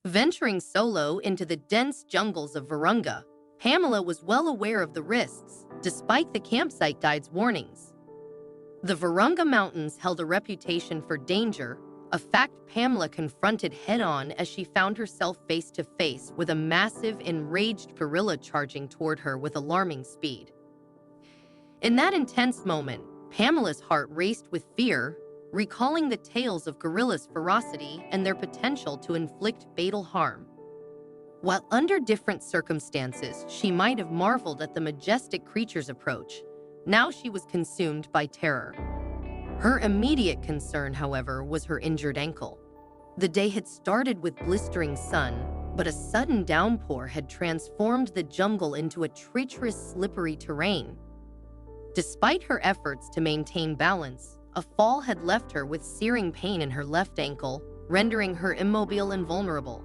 Venturing solo into the dense jungles of Virunga, Pamela was well aware of the risks, despite the campsite guide's warnings. The Virunga Mountains held a reputation for danger, a fact Pamela confronted head-on as she found herself face-to-face with a massive, enraged gorilla charging toward her with alarming speed. In that intense moment, Pamela's heart raced with fear, recalling the tales of gorillas' ferocity and their potential to inflict fatal harm. While under different circumstances, she might have marveled at the majestic creature's approach, now she was consumed by terror. Her immediate concern, however, was her injured ankle. The day had started with blistering sun, but a sudden downpour had transformed the jungle into a treacherous, slippery terrain. Despite her efforts to maintain balance, a fall had left her with searing pain in her left ankle, rendering her immobile and vulnerable.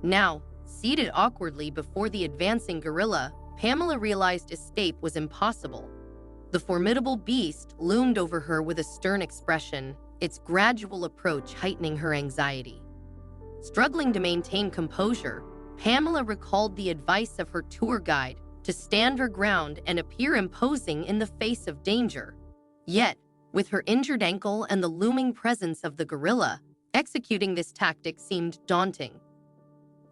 Now, seated awkwardly before the advancing gorilla, Pamela realized escape was impossible. The formidable beast loomed over her with a stern expression, its gradual approach heightening her anxiety. Struggling to maintain composure, Pamela recalled the advice of her tour guide to stand her ground and appear imposing in the face of danger. Yet, with her injured ankle and the looming presence of the gorilla, executing this tactic seemed daunting.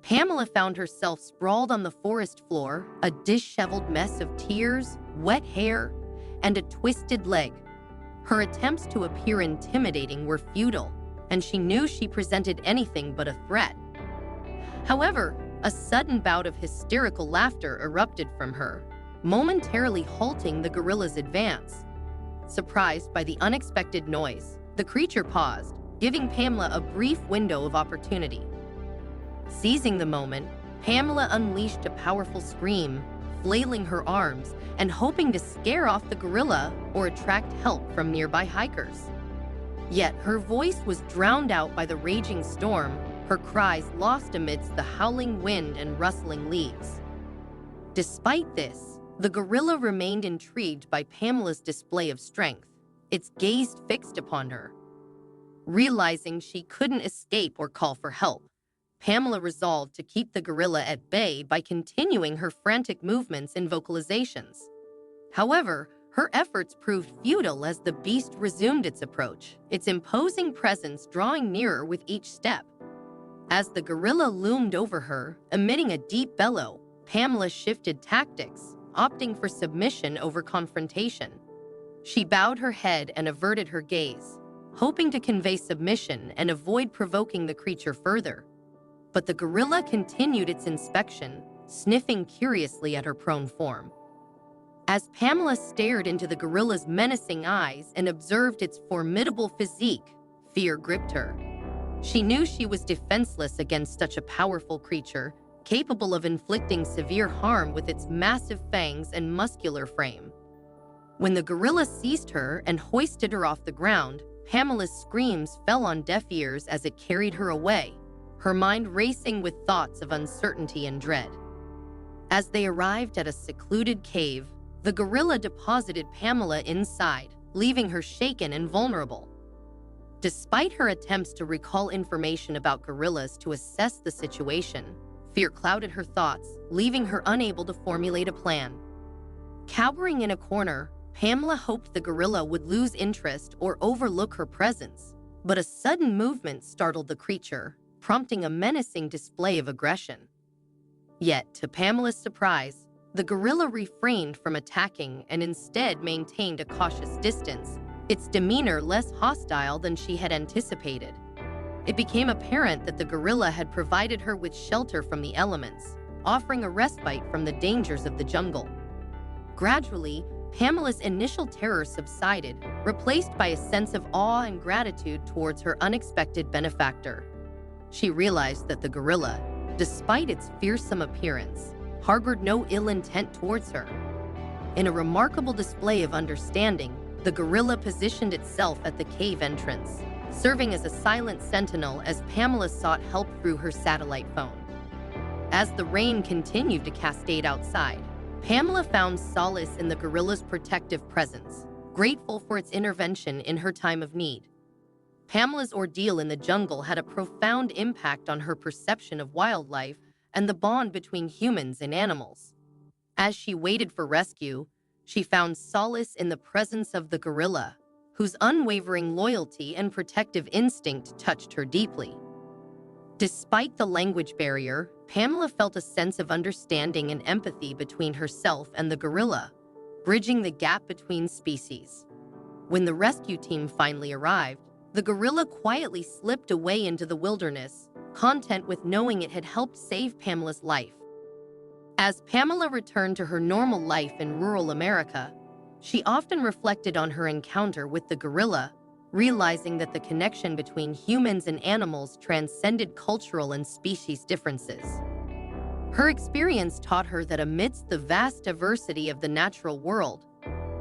Pamela found herself sprawled on the forest floor, a disheveled mess of tears, wet hair, and a twisted leg. Her attempts to appear intimidating were futile, and she knew she presented anything but a threat. However, a sudden bout of hysterical laughter erupted from her, momentarily halting the gorilla's advance. Surprised by the unexpected noise, the creature paused, giving Pamela a brief window of opportunity. Seizing the moment, Pamela unleashed a powerful scream, flailing her arms and hoping to scare off the gorilla or attract help from nearby hikers. Yet her voice was drowned out by the raging storm, her cries lost amidst the howling wind and rustling leaves. Despite this, the gorilla remained intrigued by Pamela's display of strength, its gaze fixed upon her. Realizing she couldn't escape or call for help, Pamela resolved to keep the gorilla at bay by continuing her frantic movements and vocalizations. However, her efforts proved futile as the beast resumed its approach, its imposing presence drawing nearer with each step. As the gorilla loomed over her, emitting a deep bellow, Pamela shifted tactics, opting for submission over confrontation. She bowed her head and averted her gaze, hoping to convey submission and avoid provoking the creature further. But the gorilla continued its inspection, sniffing curiously at her prone form. As Pamela stared into the gorilla's menacing eyes and observed its formidable physique, fear gripped her. She knew she was defenseless against such a powerful creature, capable of inflicting severe harm with its massive fangs and muscular frame. When the gorilla seized her and hoisted her off the ground, Pamela's screams fell on deaf ears as it carried her away, her mind racing with thoughts of uncertainty and dread. As they arrived at a secluded cave, the gorilla deposited Pamela inside, leaving her shaken and vulnerable. Despite her attempts to recall information about gorillas to assess the situation, fear clouded her thoughts, leaving her unable to formulate a plan. Cowering in a corner, Pamela hoped the gorilla would lose interest or overlook her presence, but a sudden movement startled the creature, prompting a menacing display of aggression. Yet, to Pamela's surprise, the gorilla refrained from attacking and instead maintained a cautious distance, its demeanor less hostile than she had anticipated. It became apparent that the gorilla had provided her with shelter from the elements, offering a respite from the dangers of the jungle. Gradually, Pamela's initial terror subsided, replaced by a sense of awe and gratitude towards her unexpected benefactor. She realized that the gorilla, despite its fearsome appearance, harbored no ill intent towards her. In a remarkable display of understanding, the gorilla positioned itself at the cave entrance, serving as a silent sentinel as Pamela sought help through her satellite phone. As the rain continued to cascade outside, Pamela found solace in the gorilla's protective presence, grateful for its intervention in her time of need. Pamela's ordeal in the jungle had a profound impact on her perception of wildlife and the bond between humans and animals. As she waited for rescue, she found solace in the presence of the gorilla, whose unwavering loyalty and protective instinct touched her deeply. Despite the language barrier, Pamela felt a sense of understanding and empathy between herself and the gorilla, bridging the gap between species. When the rescue team finally arrived, the gorilla quietly slipped away into the wilderness, content with knowing it had helped save Pamela's life. As Pamela returned to her normal life in rural America, she often reflected on her encounter with the gorilla, realizing that the connection between humans and animals transcended cultural and species differences. Her experience taught her that amidst the vast diversity of the natural world,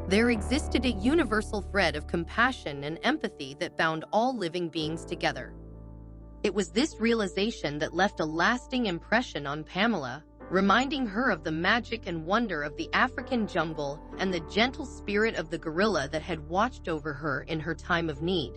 there existed a universal thread of compassion and empathy that bound all living beings together. It was this realization that left a lasting impression on Pamela, reminding her of the magic and wonder of the African jungle and the gentle spirit of the gorilla that had watched over her in her time of need.